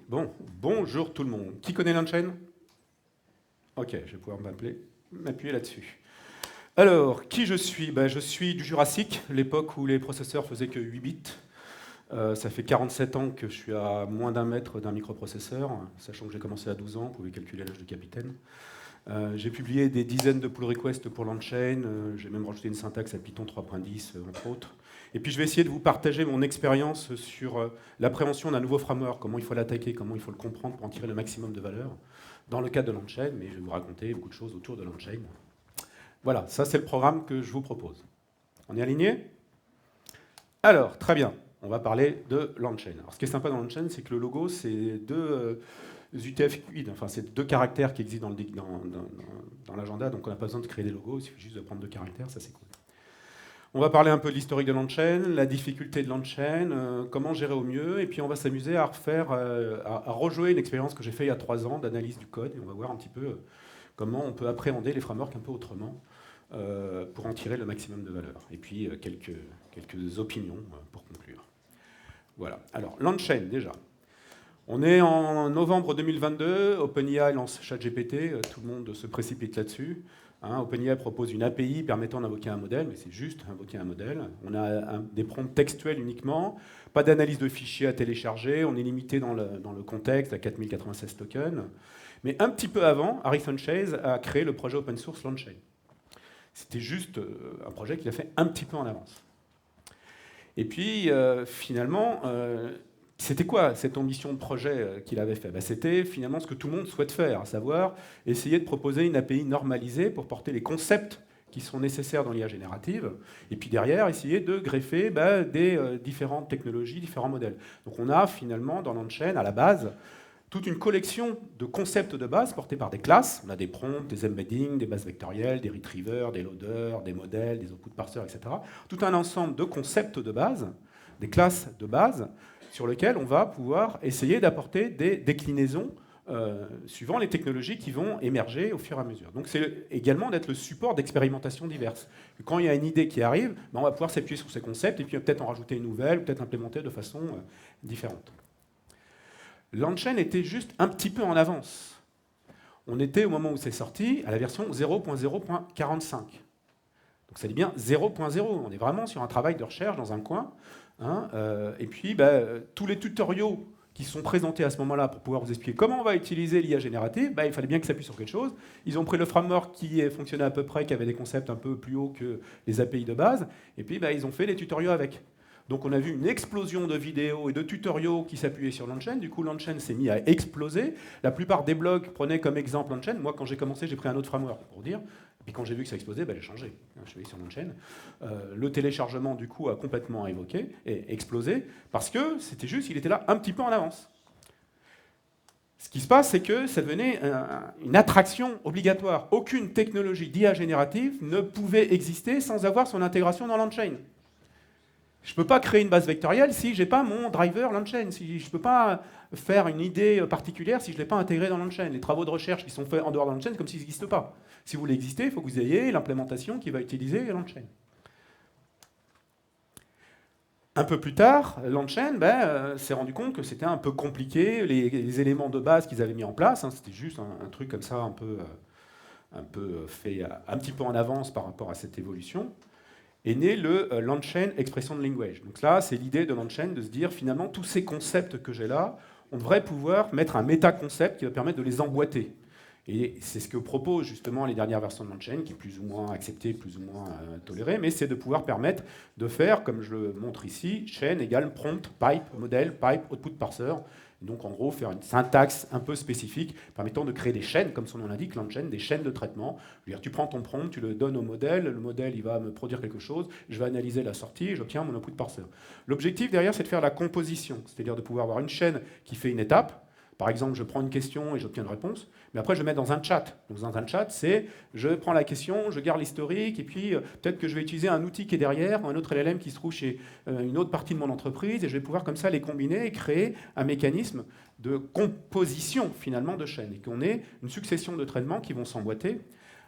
Bon, bonjour tout le monde. Qui connaît l'Unchain? Ok, je vais pouvoir m'appuyer là-dessus. Alors, qui je suis? Je suis du Jurassique, l'époque où les processeurs faisaient que 8 bits. Ça fait 47 ans que je suis à moins d'un mètre d'un microprocesseur, sachant que j'ai commencé à 12 ans, vous pouvez calculer l'âge de capitaine. J'ai publié des dizaines de pull requests pour l'Unchain, j'ai même rajouté une syntaxe à Python 3.10, entre autres. Et puis je vais essayer de vous partager mon expérience sur l'appréhension d'un nouveau framework, comment il faut l'attaquer, comment il faut le comprendre pour en tirer le maximum de valeur, dans le cadre de l'Unchain, mais je vais vous raconter beaucoup de choses autour de l'Unchain. Voilà, ça c'est le programme que je vous propose. On est aligné? Alors, très bien, on va parler de l'Unchain. Alors ce qui est sympa dans l'Unchain, c'est que le logo, c'est deux UTF-8, enfin c'est deux caractères qui existent dans l'agenda, donc on n'a pas besoin de créer des logos, il suffit juste de prendre deux caractères, ça c'est cool. On va parler un peu de l'historique de l'Unchain, la difficulté de l'Unchain, comment gérer au mieux, et puis on va s'amuser à refaire, à rejouer une expérience que j'ai faite il y a 3 ans d'analyse du code, et on va voir un petit peu comment on peut appréhender les frameworks un peu autrement pour en tirer le maximum de valeur. Et puis quelques opinions pour conclure. Voilà. Alors, l'Unchain, déjà. On est en novembre 2022, OpenAI lance ChatGPT, tout le monde se précipite là-dessus. OpenAI propose une API permettant d'invoquer un modèle, mais c'est juste invoquer un modèle. On a des prompts textuels uniquement, pas d'analyse de fichiers à télécharger, on est limité dans le contexte à 4096 tokens. Mais un petit peu avant, Harrison Chase a créé le projet open source l'Unchain. C'était juste un projet qu'il a fait un petit peu en avance. Et puis, finalement, c'était quoi cette ambition de projet qu'il avait fait? C'était finalement ce que tout le monde souhaite faire, à savoir essayer de proposer une API normalisée pour porter les concepts qui sont nécessaires dans l'IA générative, et puis derrière, essayer de greffer des différentes technologies, différents modèles. Donc on a finalement dans l'Unchain, à la base, toute une collection de concepts de base portés par des classes. On a des prompts, des embeddings, des bases vectorielles, des retrievers, des loaders, des modèles, des output parsers, etc. Tout un ensemble de concepts de base, des classes de base, sur lesquelles on va pouvoir essayer d'apporter des déclinaisons suivant les technologies qui vont émerger au fur et à mesure. Donc c'est également d'être le support d'expérimentations diverses. Quand il y a une idée qui arrive, on va pouvoir s'appuyer sur ces concepts et puis peut-être en rajouter une nouvelle, peut-être l'implémenter de façon différente. L'Unchain était juste un petit peu en avance. On était, au moment où c'est sorti, à la version 0.0.45. Donc ça dit bien 0.0. On est vraiment sur un travail de recherche dans un coin. Et puis, tous les tutoriaux qui sont présentés à ce moment-là pour pouvoir vous expliquer comment on va utiliser l'IA générative, il fallait bien que ça appuie sur quelque chose. Ils ont pris le framework qui fonctionnait à peu près, qui avait des concepts un peu plus hauts que les API de base, et puis ils ont fait les tutoriaux avec. Donc on a vu une explosion de vidéos et de tutoriaux qui s'appuyaient sur l'Unchain. Du coup, l'Unchain s'est mis à exploser. La plupart des blogs prenaient comme exemple l'Unchain. Moi, quand j'ai commencé, j'ai pris un autre framework pour dire. Et puis quand j'ai vu que ça explosait, j'ai changé. Je suis allé sur l'Unchain. Le téléchargement, du coup, a complètement évoqué et explosé parce que c'était juste, il était là un petit peu en avance. Ce qui se passe, c'est que ça devenait une attraction obligatoire. Aucune technologie d'IA générative ne pouvait exister sans avoir son intégration dans l'Unchain. Je ne peux pas créer une base vectorielle si je n'ai pas mon driver l'Unchain. Je ne peux pas faire une idée particulière si je ne l'ai pas intégré dans l'Unchain. Les travaux de recherche qui sont faits en dehors de l'Unchain, c'est comme s'ils n'existent pas. Si vous voulez exister, il faut que vous ayez l'implémentation qui va utiliser l'Unchain. Un peu plus tard, l'Unchain s'est rendu compte que c'était un peu compliqué. Les éléments de base qu'ils avaient mis en place, c'était juste un truc comme ça, un peu fait un petit peu en avance par rapport à cette évolution. Est né l'Unchain Expression Language. Donc là, c'est l'idée de l'Unchain de se dire, finalement, tous ces concepts que j'ai là, on devrait pouvoir mettre un méta-concept qui va permettre de les emboîter. Et c'est ce que proposent justement les dernières versions de l'Unchain, qui est plus ou moins acceptée, plus ou moins tolérée, mais c'est de pouvoir permettre de faire, comme je le montre ici, chain égale prompt, pipe, modèle, pipe, output parser. Et donc en gros, faire une syntaxe un peu spécifique permettant de créer des chaînes, comme son nom l'indique, l'Unchain, des chaînes de traitement. Je veux dire, tu prends ton prompt, tu le donnes au modèle, le modèle il va me produire quelque chose, je vais analyser la sortie et j'obtiens mon output parser. L'objectif derrière, c'est de faire la composition, c'est-à-dire de pouvoir avoir une chaîne qui fait une étape. Par exemple, je prends une question et j'obtiens une réponse, mais après je vais mettre dans un chat. Donc, dans un chat, c'est je prends la question, je garde l'historique, et puis peut-être que je vais utiliser un outil qui est derrière, un autre LLM qui se trouve chez une autre partie de mon entreprise, et je vais pouvoir comme ça les combiner et créer un mécanisme de composition finalement de chaînes, et qu'on ait une succession de traitements qui vont s'emboîter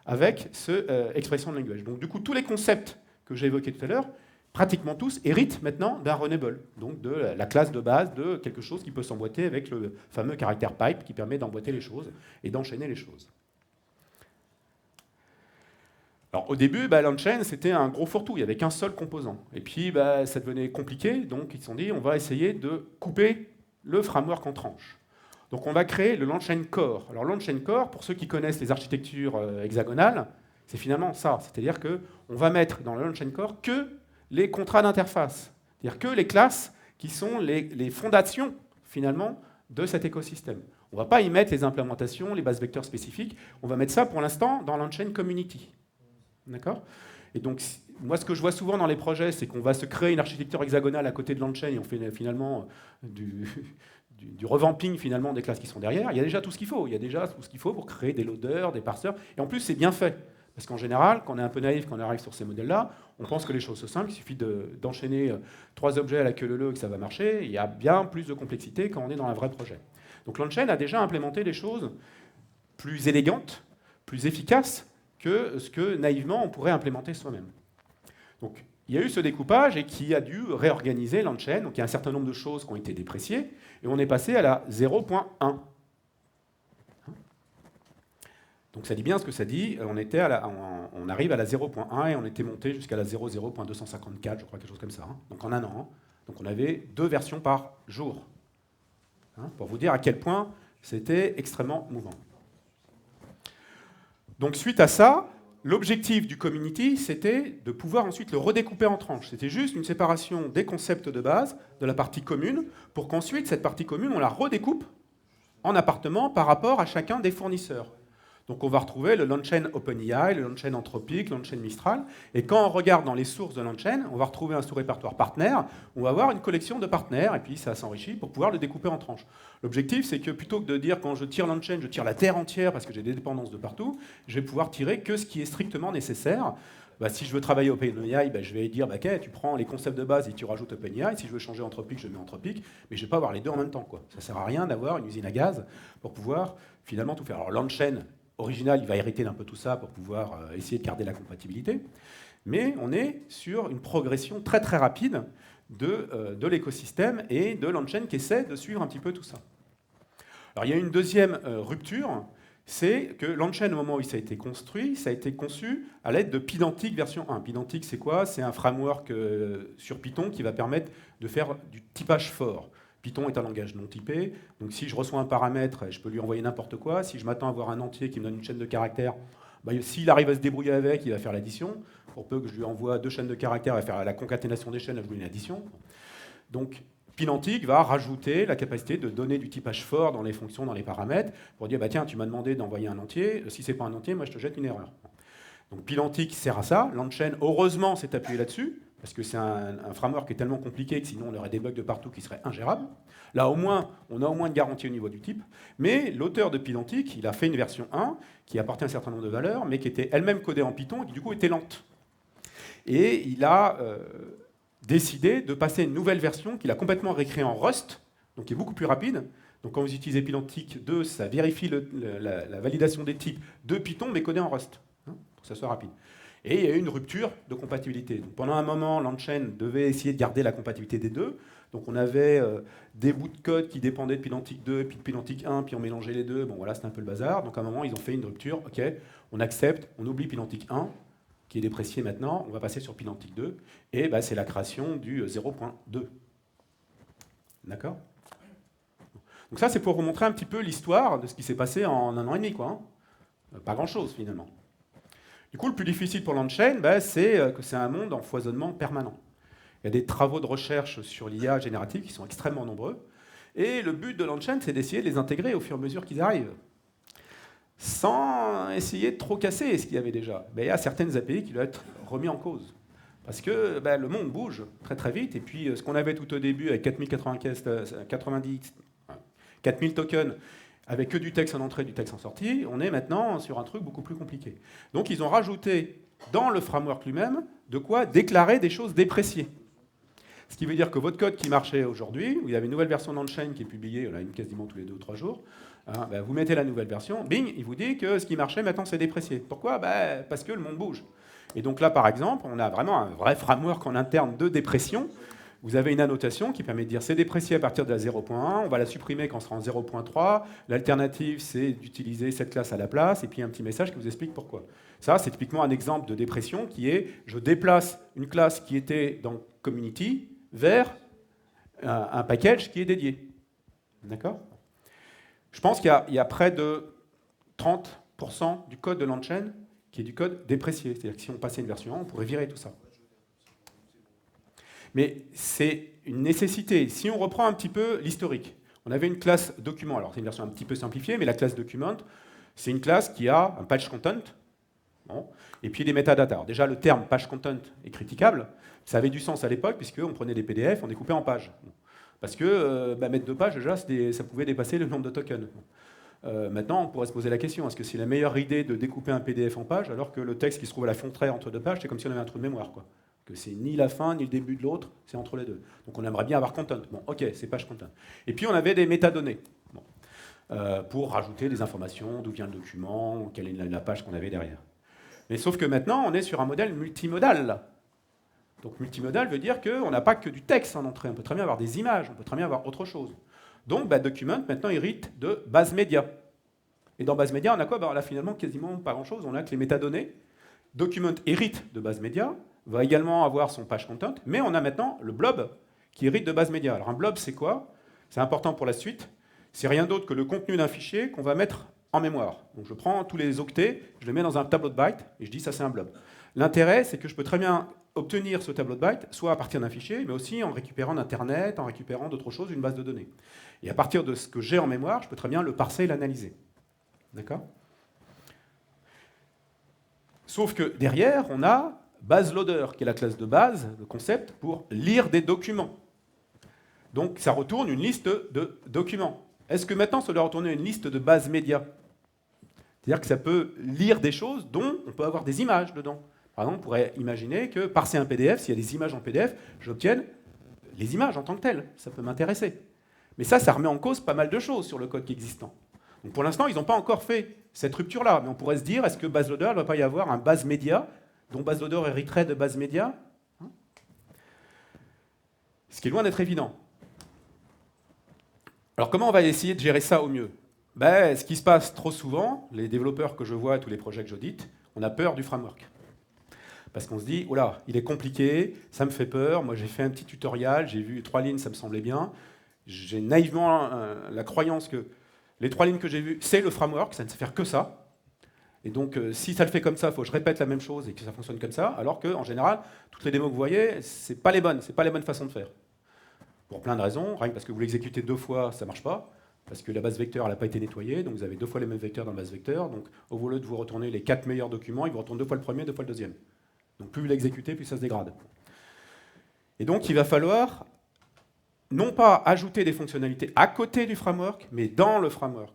avec ce expression de language. Donc du coup, tous les concepts que j'ai évoqués tout à l'heure, pratiquement tous héritent maintenant d'un runnable, donc de la classe de base de quelque chose qui peut s'emboîter avec le fameux caractère pipe qui permet d'emboîter les choses et d'enchaîner les choses. Alors, au début, l'on-chain, c'était un gros fourre-tout, il n'y avait qu'un seul composant. Et puis, ça devenait compliqué, donc ils se sont dit, on va essayer de couper le framework en tranches. Donc, on va créer le Launchain Core. Alors, Launchain Core, pour ceux qui connaissent les architectures hexagonales, c'est finalement ça. C'est-à-dire qu'on va mettre dans le Launchain Core que les contrats d'interface. C'est-à-dire que les classes qui sont les fondations, finalement, de cet écosystème. On ne va pas y mettre les implémentations, les bases vecteurs spécifiques. On va mettre ça, pour l'instant, dans Launchain Community. D'accord ? Et donc, moi, ce que je vois souvent dans les projets, c'est qu'on va se créer une architecture hexagonale à côté de Launchain et on fait finalement du revamping finalement des classes qui sont derrière. Il y a déjà tout ce qu'il faut. Il y a déjà tout ce qu'il faut pour créer des loaders, des parseurs. Et en plus, c'est bien fait. Parce qu'en général, quand on est un peu naïf, quand on arrive sur ces modèles-là, on pense que les choses sont simples. Il suffit d'enchaîner 3 objets à la queue leu et que ça va marcher. Il y a bien plus de complexité quand on est dans un vrai projet. Donc Launchain a déjà implémenté des choses plus élégantes, plus efficaces, que ce que naïvement on pourrait implémenter soi-même. Donc il y a eu ce découpage et qui a dû réorganiser Launchain. Donc il y a un certain nombre de choses qui ont été dépréciées et on est passé à la 0.1. Donc ça dit bien ce que ça dit. On arrive à la 0.1 et on était monté jusqu'à la 0.254, je crois, quelque chose comme ça. Donc en un an. Donc on avait 2 versions par jour. Pour vous dire à quel point c'était extrêmement mouvant. Donc suite à ça, l'objectif du community, c'était de pouvoir ensuite le redécouper en tranches. C'était juste une séparation des concepts de base, de la partie commune, pour qu'ensuite, cette partie commune, on la redécoupe en appartements par rapport à chacun des fournisseurs. Donc on va retrouver le Launchain OpenEI, le Launchain Anthropic, le Launchain Mistral. Et quand on regarde dans les sources de Launchain, on va retrouver un sous-répertoire partenaire, on va avoir une collection de partenaires, et puis ça s'enrichit pour pouvoir le découper en tranches. L'objectif, c'est que plutôt que de dire quand je tire Launchain, je tire la terre entière parce que j'ai des dépendances de partout, je vais pouvoir tirer que ce qui est strictement nécessaire. Si je veux travailler OpenEI, je vais dire, ok, tu prends les concepts de base et tu rajoutes OpenEI. Si je veux changer Anthropic, je mets Anthropic, mais je ne vais pas avoir les deux en même temps, quoi. Ça ne sert à rien d'avoir une usine à gaz pour pouvoir finalement tout faire. Alors Launchain original, il va hériter d'un peu tout ça pour pouvoir essayer de garder la compatibilité. Mais on est sur une progression très très rapide de l'écosystème et de Launchain qui essaie de suivre un petit peu tout ça. Alors il y a une deuxième rupture, c'est que Launchain, au moment où ça a été construit, ça a été conçu à l'aide de Pydantic version 1. Pydantic, c'est quoi ? C'est un framework sur Python qui va permettre de faire du typage fort. Python est un langage non typé, donc si je reçois un paramètre, je peux lui envoyer n'importe quoi. Si je m'attends à avoir un entier qui me donne une chaîne de caractères, s'il arrive à se débrouiller avec, il va faire l'addition. Pour peu que je lui envoie 2 chaînes de caractères, il va faire la concaténation des chaînes, il va jouer une addition. Donc Pydantic va rajouter la capacité de donner du typage fort dans les fonctions, dans les paramètres, pour dire, tiens, tu m'as demandé d'envoyer un entier, si c'est pas un entier, moi je te jette une erreur. Donc Pydantic sert à ça, Launchain, heureusement, s'est appuyé là-dessus, parce que c'est un framework qui est tellement compliqué que sinon on aurait des bugs de partout qui seraient ingérables. Là, on a au moins une garantie au niveau du type. Mais l'auteur de Pydantic, il a fait une version 1 qui apportait un certain nombre de valeurs, mais qui était elle-même codée en Python et qui du coup était lente. Et il a décidé de passer à une nouvelle version qu'il a complètement réécrit en Rust, donc qui est beaucoup plus rapide. Donc quand vous utilisez Pydantic 2, ça vérifie la validation des types de Python, mais codé en Rust, pour que ça soit rapide. Et il y a eu une rupture de compatibilité. Donc pendant un moment, Launchain devait essayer de garder la compatibilité des deux. Donc on avait des bouts de code qui dépendaient de Pydantic 2, puis de Pydantic 1, puis on mélangeait les deux. Bon voilà, c'était un peu le bazar. Donc à un moment, ils ont fait une rupture. Ok, on accepte, on oublie Pydantic 1, qui est déprécié maintenant. On va passer sur Pydantic 2. Et c'est la création du 0.2. D'accord ? Donc ça, c'est pour vous montrer un petit peu l'histoire de ce qui s'est passé en un an et demi, quoi. Pas grand-chose, finalement. Du coup, le plus difficile pour Launchain, c'est que c'est un monde en foisonnement permanent. Il y a des travaux de recherche sur l'IA générative qui sont extrêmement nombreux. Et le but de Launchain, c'est d'essayer de les intégrer au fur et à mesure qu'ils arrivent, sans essayer de trop casser ce qu'il y avait déjà. Il y a certaines API qui doivent être remises en cause. Parce que le monde bouge très très vite. Et puis, ce qu'on avait tout au début avec 4000 tokens, avec que du texte en entrée, du texte en sortie, on est maintenant sur un truc beaucoup plus compliqué. Donc ils ont rajouté dans le framework lui-même de quoi déclarer des choses dépréciées. Ce qui veut dire que votre code qui marchait aujourd'hui, où il y avait une nouvelle version d'Unchained qui est publiée, on a une quasiment tous les 2 ou 3 jours, hein, ben vous mettez la nouvelle version, bing, il vous dit que ce qui marchait maintenant c'est déprécié. Pourquoi? Parce que le monde bouge. Et donc là, par exemple, on a vraiment un vrai framework en interne de dépression. Vous avez une annotation qui permet de dire c'est déprécié à partir de la 0.1, on va la supprimer quand on sera en 0.3, l'alternative c'est d'utiliser cette classe à la place, et puis un petit message qui vous explique pourquoi. Ça, c'est typiquement un exemple de dépression qui est je déplace une classe qui était dans Community vers un package qui est dédié. D'accord? Je pense qu'il y a près de 30% du code de l'Unchained qui est du code déprécié. C'est-à-dire que si on passait une version 1, on pourrait virer tout ça. Mais c'est une nécessité. Si on reprend un petit peu l'historique, on avait une classe document. Alors c'est une version un petit peu simplifiée, mais la classe document, c'est une classe qui a un page content, bon, et puis des metadata. Alors déjà, le terme page content est critiquable. Ça avait du sens à l'époque, puisqu'on prenait des PDF, on découpait en pages. Parce que mettre 2 pages, déjà, ça pouvait dépasser le nombre de tokens. Maintenant, on pourrait se poser la question, est-ce que c'est la meilleure idée de découper un PDF en pages, alors que le texte qui se trouve à la frontière entre 2 pages, c'est comme si on avait un trou de mémoire, quoi. Que c'est ni la fin, ni le début de l'autre, c'est entre les deux. Donc on aimerait bien avoir content. Bon, ok, c'est page content. Et puis on avait des métadonnées, bon, pour rajouter des informations, d'où vient le document, quelle est la page qu'on avait derrière. Mais sauf que maintenant, on est sur un modèle multimodal. Donc multimodal veut dire qu'on n'a pas que du texte en entrée, on peut très bien avoir des images, on peut très bien avoir autre chose. Donc document, maintenant, hérite de base média. Et dans base média, on a quoi? On a finalement quasiment pas grand-chose, on a que les métadonnées. Document hérite de base média, va également avoir son page content, mais on a maintenant le blob qui hérite de base média. Alors un blob, c'est quoi? C'est important pour la suite. C'est rien d'autre que le contenu d'un fichier qu'on va mettre en mémoire. Donc je prends tous les octets, je les mets dans un tableau de bytes, et je dis ça c'est un blob. L'intérêt, c'est que je peux très bien obtenir ce tableau de bytes, soit à partir d'un fichier, mais aussi en récupérant d'Internet, en récupérant d'autres choses, une base de données. Et à partir de ce que j'ai en mémoire, je peux très bien le parser et l'analyser. D'accord? Sauf que derrière, on a BaseLoader, qui est la classe de base, le concept, pour lire des documents. Donc ça retourne une liste de documents. Est-ce que maintenant ça doit retourner une liste de bases médias? C'est-à-dire que ça peut lire des choses dont on peut avoir des images dedans. Par exemple, on pourrait imaginer que parser un PDF, s'il y a des images en PDF, j'obtienne les images en tant que telles. Ça peut m'intéresser. Mais ça remet en cause pas mal de choses sur le code qui est existant. Donc pour l'instant, ils n'ont pas encore fait cette rupture-là. Mais on pourrait se dire, est-ce que BaseLoader ne va pas y avoir un base média dont BaseLoader hériterait de base média? Ce qui est loin d'être évident. Alors comment on va essayer de gérer ça au mieux? Ce qui se passe trop souvent, les développeurs que je vois, tous les projets que j'audite, on a peur du framework. Parce qu'on se dit, oh là, il est compliqué, ça me fait peur, moi j'ai fait un petit tutoriel, j'ai vu 3 lignes, ça me semblait bien. J'ai naïvement la croyance que les 3 lignes que j'ai vues, c'est le framework, ça ne sait faire que ça. Et donc, si ça le fait comme ça, il faut que je répète la même chose et que ça fonctionne comme ça, alors qu'en général, toutes les démos que vous voyez, ce n'est pas les bonnes façons de faire. Pour plein de raisons, rien que parce que vous l'exécutez 2 fois, ça ne marche pas, parce que la base vecteur n'a pas été nettoyée, donc vous avez 2 fois les mêmes vecteurs dans la base vecteur, donc au lieu de vous retourner les 4 meilleurs documents, il vous retourne 2 fois le premier, 2 fois le deuxième. Donc plus vous l'exécutez, plus ça se dégrade. Et donc il va falloir non pas ajouter des fonctionnalités à côté du framework, mais dans le framework.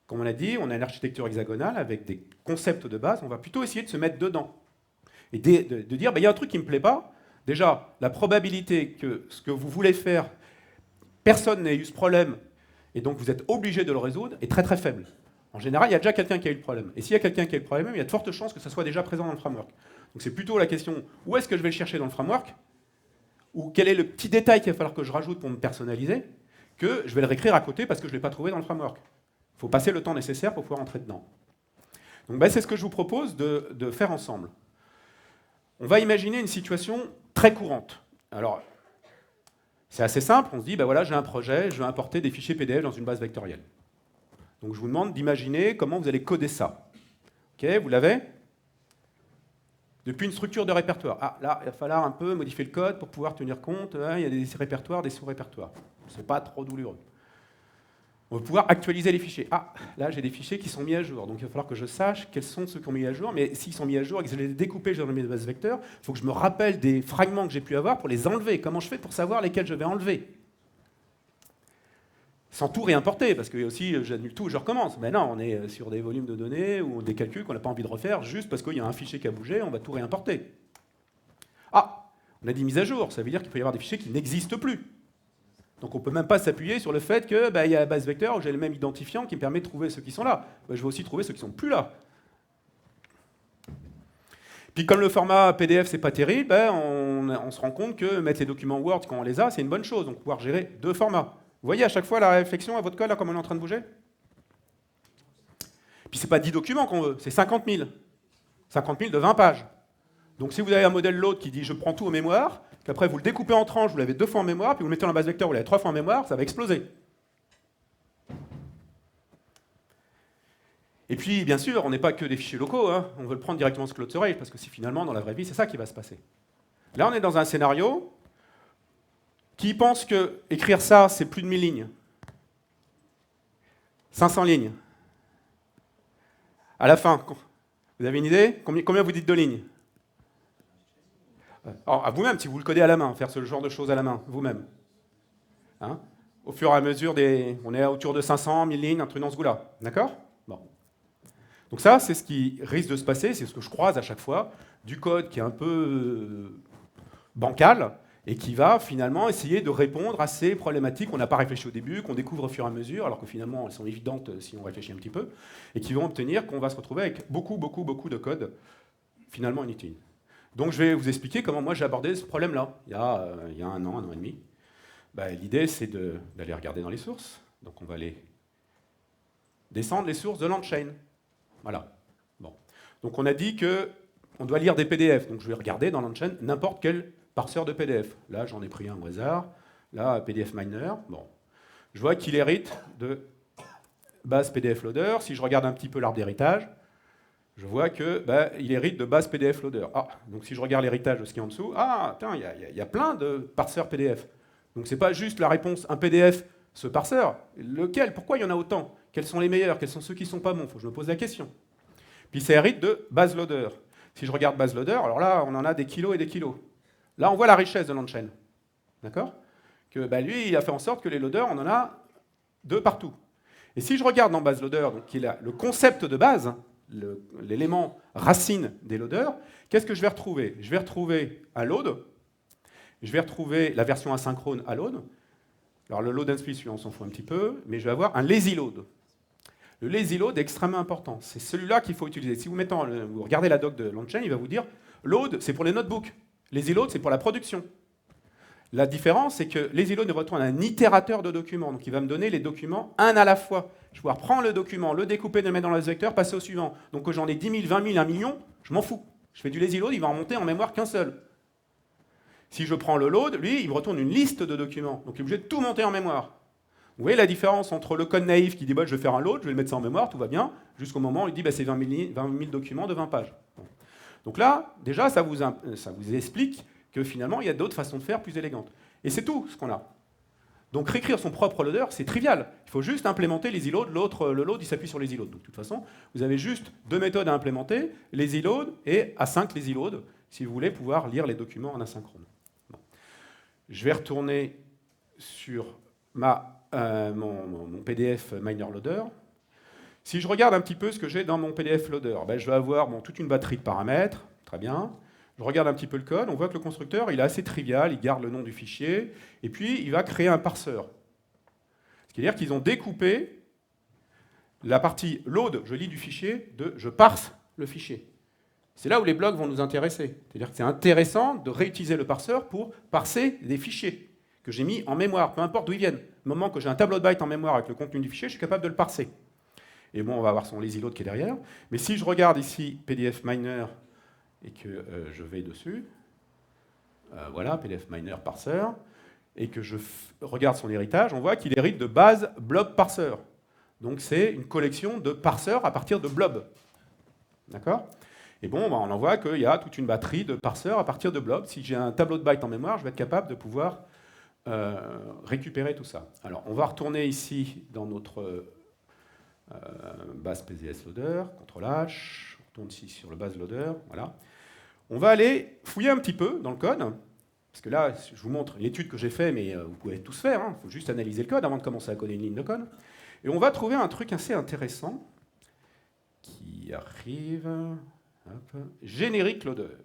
Comme on a dit, on a une architecture hexagonale avec des concepts de base, on va plutôt essayer de se mettre dedans. Et de dire, il y a un truc qui ne me plaît pas, déjà, la probabilité que ce que vous voulez faire, personne n'ait eu ce problème, et donc vous êtes obligé de le résoudre, est très très faible. En général, il y a déjà quelqu'un qui a eu le problème. Et s'il y a quelqu'un qui a eu le problème, il y a de fortes chances que ça soit déjà présent dans le framework. Donc c'est plutôt la question, où est-ce que je vais le chercher dans le framework? Ou quel est le petit détail qu'il va falloir que je rajoute pour me personnaliser, que je vais le réécrire à côté parce que je ne l'ai pas trouvé dans le framework. Il faut passer le temps nécessaire pour pouvoir entrer dedans. Donc c'est ce que je vous propose de faire ensemble. On va imaginer une situation très courante. Alors, c'est assez simple, on se dit, voilà, j'ai un projet, je veux importer des fichiers PDF dans une base vectorielle. Donc je vous demande d'imaginer comment vous allez coder ça. Ok, vous l'avez? Depuis une structure de répertoire. Ah, là, il va falloir un peu modifier le code pour pouvoir tenir compte. Il y a des répertoires, des sous-répertoires. C'est pas trop douloureux. On va pouvoir actualiser les fichiers. Ah, là, j'ai des fichiers qui sont mis à jour. Donc, il va falloir que je sache quels sont ceux qui sont mis à jour. Mais s'ils sont mis à jour et que je les ai découpés dans mes bases vecteurs, il faut que je me rappelle des fragments que j'ai pu avoir pour les enlever. Comment je fais pour savoir lesquels je vais enlever? Sans tout réimporter, parce que aussi, j'annule tout et je recommence. Mais non, on est sur des volumes de données ou des calculs qu'on n'a pas envie de refaire juste parce qu'il y a un fichier qui a bougé, on va tout réimporter. Ah, On a dit mise à jour, ça veut dire qu'il peut y avoir des fichiers qui n'existent plus. Donc on ne peut même pas s'appuyer sur le fait qu'il y a la base vecteur où j'ai le même identifiant qui me permet de trouver ceux qui sont là. Je vais aussi trouver ceux qui ne sont plus là. Puis comme le format PDF, c'est pas terrible, on se rend compte que mettre les documents Word quand on les a, c'est une bonne chose. Donc pouvoir gérer deux formats. Vous voyez à chaque fois la réflexion à votre code, là, comme on est en train de bouger? Puis c'est pas 10 documents qu'on veut, c'est 50 000. 50 000 de 20 pages. Donc si vous avez un modèle load qui dit je prends tout en mémoire, qu'après vous le découpez en tranches, vous l'avez 2 fois en mémoire, puis vous le mettez dans la base vecteur, vous l'avez 3 fois en mémoire, ça va exploser. Et puis, bien sûr, on n'est pas que des fichiers locaux, hein. On veut le prendre directement sur Cloud Storage, parce que si finalement, dans la vraie vie, c'est ça qui va se passer. Là, on est dans un scénario qui pense que écrire ça, c'est plus de 1000 lignes. 500 lignes. À la fin, vous avez une idée? Combien vous dites de lignes? Alors, à vous-même, si vous le codez à la main, faire ce genre de choses à la main, vous-même. Hein? Au fur et à mesure, on est autour de 500, 1000 lignes, un truc dans ce goût-là. D'accord? Bon. Donc ça, c'est ce qui risque de se passer, c'est ce que je croise à chaque fois, du code qui est un peu bancal, et qui va finalement essayer de répondre à ces problématiques qu'on n'a pas réfléchi au début, qu'on découvre au fur et à mesure, alors que finalement elles sont évidentes si on réfléchit un petit peu, et qui vont obtenir qu'on va se retrouver avec beaucoup de code finalement inutile. Donc je vais vous expliquer comment moi j'ai abordé ce problème-là, il y a un an et demi. L'idée c'est d'aller regarder dans les sources, donc on va aller descendre les sources de LangChain. Voilà. Bon. Donc on a dit qu'on doit lire des PDF, donc je vais regarder dans LangChain n'importe quel parseur de PDF. Là, j'en ai pris un au hasard. Là, PDF Miner. Bon. Je vois qu'il hérite de base PDF Loader. Si je regarde un petit peu l'arbre d'héritage, je vois qu'il hérite de base PDF Loader. Ah, donc si je regarde l'héritage de ce qui est en dessous, il y a plein de parseurs PDF. Donc c'est pas juste la réponse, un PDF, ce parseur. Lequel? Pourquoi il y en a autant? Quels sont les meilleurs? Quels sont ceux qui ne sont pas bons? Il faut que je me pose la question. Puis ça hérite de base Loader. Si je regarde base Loader, alors là, on en a des kilos et des kilos. Là, on voit la richesse de LangChain. D'accord? Que lui, il a fait en sorte que les loaders, on en a de partout. Et si je regarde dans base loader, donc qui est le concept de base, l'élément racine des loaders, qu'est-ce que je vais retrouver? Je vais retrouver un load, je vais retrouver la version asynchrone à load. Alors le load and split, on s'en fout un petit peu, mais je vais avoir un lazy load. Le lazy load est extrêmement important. C'est celui-là qu'il faut utiliser. Si vous regardez la doc de LangChain, il va vous dire load, c'est pour les notebooks. Lazy load, c'est pour la production. La différence, c'est que lazy load retourne un itérateur de documents. Donc il va me donner les documents un à la fois. Je vais pouvoir prendre le document, le découper, le mettre dans le vecteur, passer au suivant. Donc que j'en ai 10 000, 20 000, 1 million, je m'en fous. Je fais du lazy load, il va en monter en mémoire qu'un seul. Si je prends le load, lui, il me retourne une liste de documents. Donc il est obligé de tout monter en mémoire. Vous voyez la différence entre le code naïf qui dit je vais faire un load, je vais le mettre ça en mémoire, tout va bien, jusqu'au moment où il dit c'est 20 000 documents de 20 pages. Bon. Donc là, déjà, ça vous explique que finalement, il y a d'autres façons de faire plus élégantes. Et c'est tout ce qu'on a. Donc réécrire son propre loader, c'est trivial. Il faut juste implémenter lazy load. Le load, il s'appuie sur lazy load. Donc de toute façon, vous avez juste deux méthodes à implémenter, lazy load et async lazy load, si vous voulez pouvoir lire les documents en asynchrone. Bon. Je vais retourner sur mon PDF Miner Loader. Si je regarde un petit peu ce que j'ai dans mon PDF Loader, je vais avoir toute une batterie de paramètres, très bien. Je regarde un petit peu le code, on voit que le constructeur il est assez trivial, il garde le nom du fichier, et puis il va créer un parseur. C'est-à-dire qu'ils ont découpé la partie load, je lis du fichier, de je parse le fichier. C'est là où les blocs vont nous intéresser. C'est-à-dire que c'est intéressant de réutiliser le parseur pour parser des fichiers que j'ai mis en mémoire, peu importe d'où ils viennent. Au moment que j'ai un tableau de bytes en mémoire avec le contenu du fichier, je suis capable de le parser. Et bon, on va avoir son lazy load qui est derrière. Mais si je regarde ici PDF Miner et que je vais dessus, voilà, PDF Miner parseur, et que je regarde son héritage, on voit qu'il hérite de base blob parseur. Donc c'est une collection de parseurs à partir de blob. D'accord? Et bon, on en voit qu'il y a toute une batterie de parseurs à partir de blob. Si j'ai un tableau de bytes en mémoire, je vais être capable de pouvoir récupérer tout ça. Alors, on va retourner ici dans notre base PZS Loader, CTRL H, on retourne ici sur le base loader, voilà. On va aller fouiller un petit peu dans le code, parce que là, je vous montre l'étude que j'ai faite, mais vous pouvez tous faire, il faut juste analyser le code avant de commencer à coder une ligne de code. Et on va trouver un truc assez intéressant qui arrive, hop, générique loader.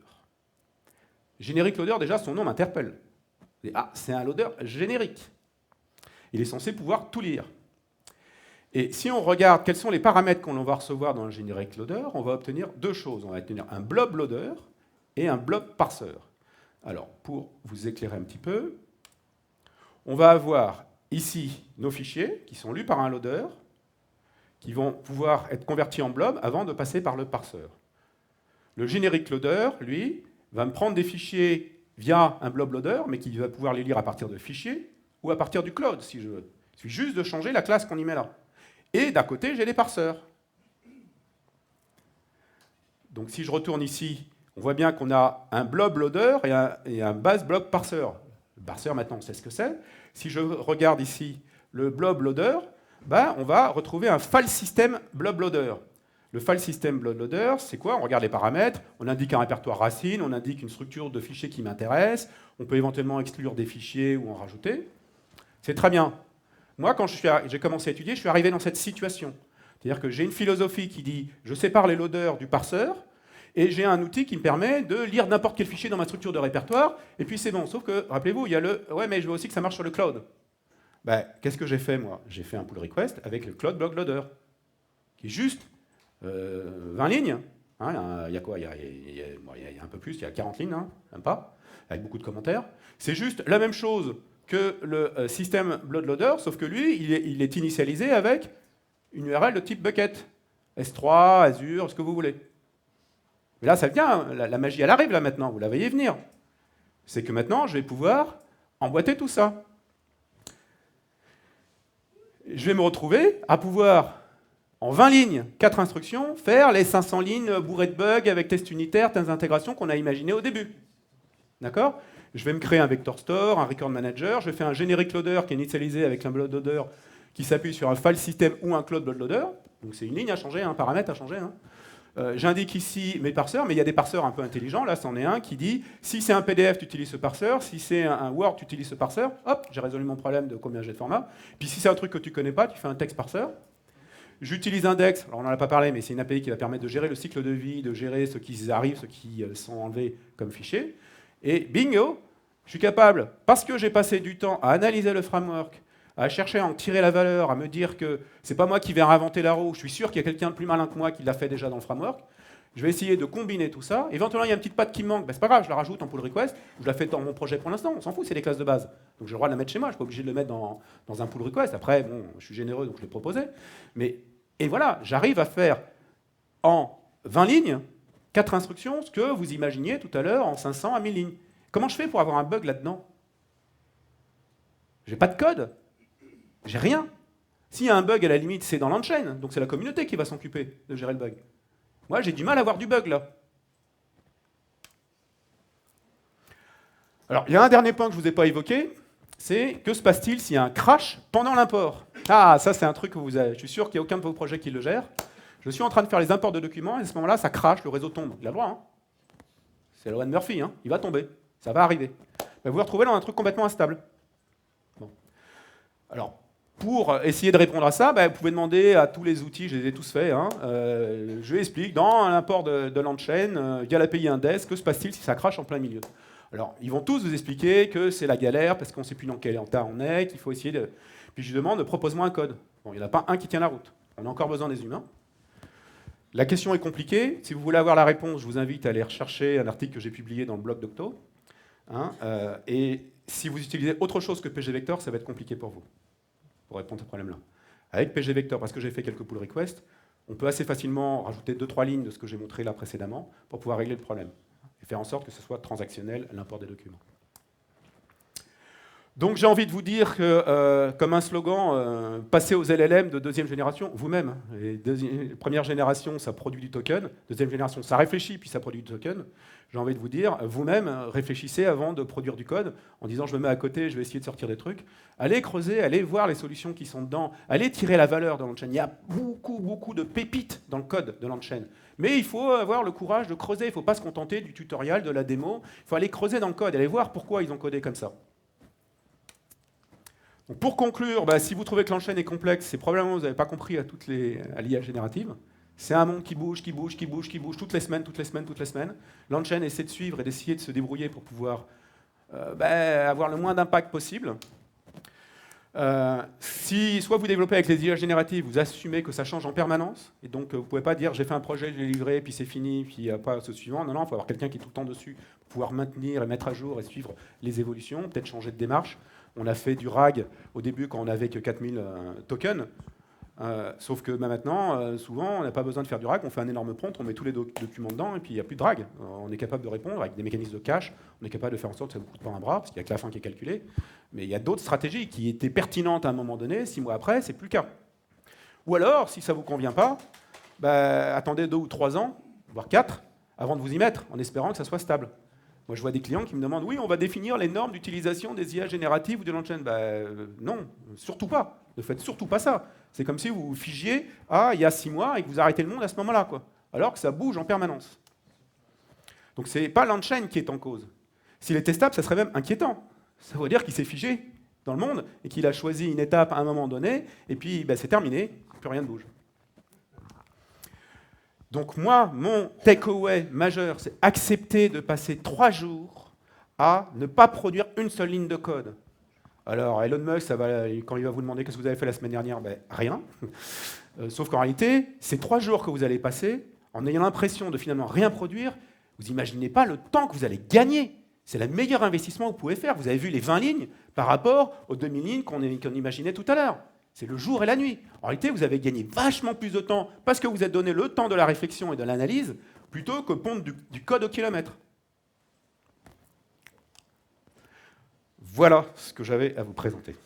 Générique loader, déjà, son nom m'interpelle. Ah, c'est un loader générique. Il est censé pouvoir tout lire. Et si on regarde quels sont les paramètres qu'on va recevoir dans un generic loader, on va obtenir deux choses. On va obtenir un blob loader et un blob parseur. Alors, pour vous éclairer un petit peu, on va avoir ici nos fichiers qui sont lus par un loader, qui vont pouvoir être convertis en blob avant de passer par le parseur. Le generic loader, lui, va me prendre des fichiers via un blob loader, mais qui va pouvoir les lire à partir de fichiers ou à partir du cloud, si je veux. Il suffit juste de changer la classe qu'on y met là. Et d'à côté, j'ai les parseurs. Donc si je retourne ici, on voit bien qu'on a un blob loader et un base blob parseur. Le parseur, maintenant, on sait ce que c'est. Si je regarde ici le blob loader, ben, on va retrouver un file system blob loader. Le file system blob loader, c'est quoi? On regarde les paramètres, on indique un répertoire racine, on indique une structure de fichiers qui m'intéresse, on peut éventuellement exclure des fichiers ou en rajouter. C'est très bien. Moi, quand j'ai commencé à étudier, je suis arrivé dans cette situation. C'est-à-dire que j'ai une philosophie qui dit je sépare les loaders du parseur, et j'ai un outil qui me permet de lire n'importe quel fichier dans ma structure de répertoire, et puis c'est bon. Sauf que, rappelez-vous, il y a le ouais, mais je veux aussi que ça marche sur le cloud. Ben, qu'est-ce que j'ai fait, moi? J'ai fait un pull request avec le cloud block loader, qui est juste 20 lignes. Hein, il y a quoi? Il y a un peu plus, il y a 40 lignes, hein, même pas, avec beaucoup de commentaires. C'est juste la même chose que le système blob loader, sauf que lui, il est initialisé avec une URL de type bucket. S3, Azure, ce que vous voulez. Mais là, ça vient, la magie, elle arrive là maintenant, vous la voyez venir. C'est que maintenant, je vais pouvoir emboîter tout ça. Je vais me retrouver à pouvoir, en 20 lignes, 4 instructions, faire les 500 lignes bourrées de bugs avec tests unitaires, tests d'intégration qu'on a imaginé au début. D'accord? Je vais me créer un vector store, un record manager, je fais un generic loader qui est initialisé avec un blob loader qui s'appuie sur un file system ou un cloud blob loader. Donc c'est une ligne à changer, un paramètre à changer. Hein. J'indique ici mes parseurs, mais il y a des parseurs un peu intelligents. Là, c'en est un qui dit si c'est un PDF, tu utilises ce parseur. Si c'est un Word, tu utilises ce parseur. Hop, j'ai résolu mon problème de combien j'ai de format. Puis si c'est un truc que tu connais pas, tu fais un text parseur. J'utilise Index. Alors on n'en a pas parlé, mais c'est une API qui va permettre de gérer le cycle de vie, de gérer ceux qui arrivent, ceux qui sont enlevés comme fichiers. Et bingo, je suis capable, parce que j'ai passé du temps à analyser le framework, à chercher à en tirer la valeur, à me dire que c'est pas moi qui vais réinventer la roue, je suis sûr qu'il y a quelqu'un de plus malin que moi qui l'a fait déjà dans le framework. Je vais essayer de combiner tout ça. Éventuellement, il y a une petite patte qui me manque, ben, c'est pas grave, je la rajoute en pull request, je la fais dans mon projet pour l'instant, on s'en fout, c'est les classes de base. Donc j'ai le droit de la mettre chez moi, je suis pas obligé de le mettre dans un pull request. Après, bon, je suis généreux, donc je l'ai proposé. Mais, et voilà, j'arrive à faire en 20 lignes, 4 instructions, ce que vous imaginiez tout à l'heure en 500 à 1000 lignes. Comment je fais pour avoir un bug là-dedans? J'ai pas de code. J'ai rien. S'il y a un bug, à la limite, c'est dans l'on-chain, donc c'est la communauté qui va s'occuper de gérer le bug. Moi, j'ai du mal à avoir du bug, là. Alors, il y a un dernier point que je ne vous ai pas évoqué, c'est que se passe-t-il s'il y a un crash pendant l'import? Ah, ça, c'est un truc que vous avez. Je suis sûr qu'il n'y a aucun de vos projets qui le gère. Je suis en train de faire les imports de documents, et à ce moment-là, ça crache, le réseau tombe. Il a le droit, hein. C'est la loi de Murphy, hein. Il va tomber. Ça va arriver. Ben, vous vous retrouvez dans un truc complètement instable. Bon. Alors, pour essayer de répondre à ça, ben, vous pouvez demander à tous les outils, je les ai tous faits, hein, je explique dans l'import de l'on-chain, via l'API Index, que se passe-t-il si ça crache en plein milieu? Alors, ils vont tous vous expliquer que c'est la galère, parce qu'on ne sait plus dans quel état on est, qu'il faut essayer de... Puis je lui demande, propose-moi un code. Bon, il n'y en a pas un qui tient la route. On a encore besoin des humains. La question est compliquée. Si vous voulez avoir la réponse, je vous invite à aller rechercher un article que j'ai publié dans le blog d'Octo. Hein, et si vous utilisez autre chose que pgvector, ça va être compliqué pour vous, pour répondre à ce problème-là. Avec pgvector, parce que j'ai fait quelques pull requests, on peut assez facilement rajouter 2-3 lignes de ce que j'ai montré là précédemment pour pouvoir régler le problème et faire en sorte que ce soit transactionnel l'import des documents. Donc j'ai envie de vous dire que, comme un slogan, passez aux LLM de deuxième génération, vous-même. Première génération, ça produit du token. Deuxième génération, ça réfléchit, puis ça produit du token. J'ai envie de vous dire, vous-même, réfléchissez avant de produire du code, en disant je me mets à côté, je vais essayer de sortir des trucs. Allez creuser, allez voir les solutions qui sont dedans, allez tirer la valeur de l'on-chain. Il y a beaucoup de pépites dans le code de l'on-chain. Mais il faut avoir le courage de creuser, il ne faut pas se contenter du tutoriel, de la démo. Il faut aller creuser dans le code, aller voir pourquoi ils ont codé comme ça. Donc pour conclure, si vous trouvez que l'on-chain est complexe, c'est probablement que vous n'avez pas compris à l'IA générative. C'est un monde qui bouge, qui bouge, qui bouge, qui bouge, toutes les semaines, toutes les semaines, toutes les semaines. L'on-chain essaie de suivre et d'essayer de se débrouiller pour pouvoir avoir le moins d'impact possible. Si soit vous développez avec les IA génératives, vous assumez que ça change en permanence, et donc vous ne pouvez pas dire j'ai fait un projet, je l'ai livré, puis c'est fini, puis il n'y a pas ce suivant. Non, non, il faut avoir quelqu'un qui est tout le temps dessus pour pouvoir maintenir et mettre à jour et suivre les évolutions, peut-être changer de démarche. On a fait du RAG au début quand on n'avait que 4000 tokens, sauf que maintenant, souvent, on n'a pas besoin de faire du RAG, on fait un énorme prompt, on met tous les documents dedans, et puis il n'y a plus de RAG. On est capable de répondre avec des mécanismes de cache, on est capable de faire en sorte que ça ne vous coûte pas un bras, parce qu'il n'y a que la fin qui est calculée. Mais il y a d'autres stratégies qui étaient pertinentes à un moment donné, 6 mois après, c'est plus le cas. Ou alors, si ça ne vous convient pas, attendez 2 ou 3 ans, voire 4, avant de vous y mettre, en espérant que ça soit stable. Moi, je vois des clients qui me demandent « Oui, on va définir les normes d'utilisation des IA génératives ou de l'on-chain. » Non, surtout pas. Ne faites surtout pas ça. C'est comme si vous vous figiez à il y a 6 mois et que vous arrêtez le monde à ce moment-là, quoi. Alors que ça bouge en permanence. Donc, ce n'est pas l'on-chain qui est en cause. S'il est testable, ça serait même inquiétant. Ça veut dire qu'il s'est figé dans le monde et qu'il a choisi une étape à un moment donné, et puis c'est terminé, plus rien ne bouge. Donc moi, mon takeaway majeur, c'est accepter de passer 3 jours à ne pas produire une seule ligne de code. Alors Elon Musk, quand il va vous demander qu'est-ce que vous avez fait la semaine dernière, rien. Sauf qu'en réalité, ces 3 jours que vous allez passer, en ayant l'impression de finalement rien produire, vous n'imaginez pas le temps que vous allez gagner. C'est le meilleur investissement que vous pouvez faire. Vous avez vu les 20 lignes par rapport aux 2000 lignes qu'on imaginait tout à l'heure. C'est le jour et la nuit. En réalité, vous avez gagné vachement plus de temps parce que vous êtes donné le temps de la réflexion et de l'analyse plutôt que pondre du code au kilomètre. Voilà ce que j'avais à vous présenter.